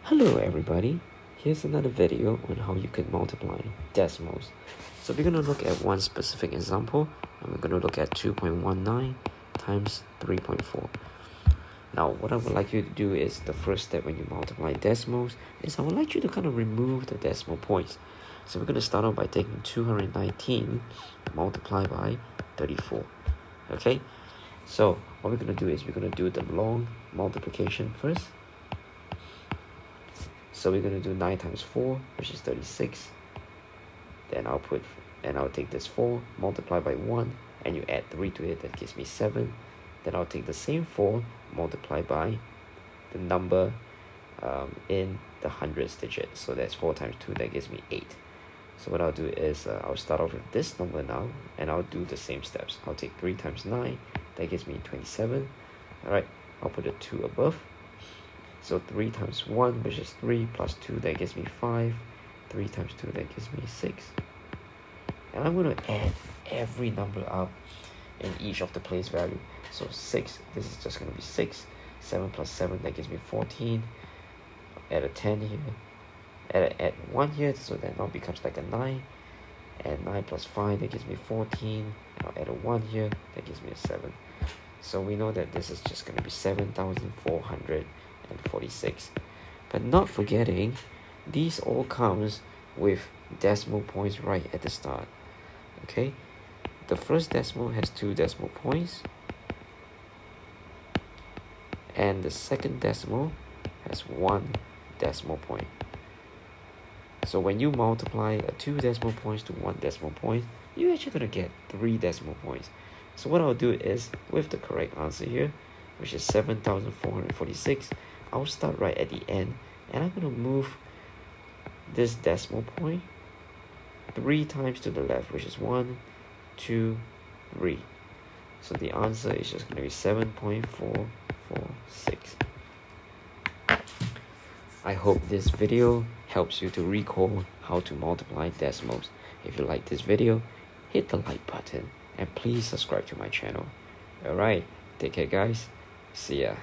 Hello everybody, here's another video on how you can multiply decimals. So we're going to look at one specific example, and we're going to look at 2.19 times 3.4. Now what I would like you to do is, the first step when you multiply decimals is I would like you to kind of remove the decimal points. So we're going to start off by taking 219 multiplied by 34. Okay, so what we're going to do is we're going to do the long multiplication first. So we're going to do 9 times 4, which is 36. Then I'll take this 4, multiply by 1, and you add 3 to it, that gives me 7. Then I'll take the same 4, multiply by the number in the hundreds digit. So that's 4 times 2, that gives me 8. So what I'll do is I'll start off with this number now, and I'll do the same steps. I'll take 3 times 9, that gives me 27. Alright, I'll put a 2 above. So 3 times 1, which is 3, plus 2, that gives me 5. 3 times 2, that gives me 6. And I'm going to add every number up in each of the place value. So 6, this is just going to be 6. 7 plus 7, that gives me 14. Add a 10 here. Add 1 here, so that now becomes like a 9. And 9 plus 5, that gives me 14. I'll add a 1 here, that gives me a 7. So we know that this is just going to be 7,446. But not forgetting, these all comes with decimal points right at the start. Okay, the first decimal has 2 decimal points, and the second decimal has 1 decimal point. So when you multiply 2 decimal points to 1 decimal point, you're actually going to get 3 decimal points. So what I'll do is, with the correct answer here, which is 7,446, I'll start right at the end, and I'm going to move this decimal point 3 times to the left, which is 1, 2, 3. So the answer is just going to be 7.446. I hope this video helps you to recall how to multiply decimals. If you like this video, hit the like button and please subscribe to my channel. Alright, take care guys. See ya.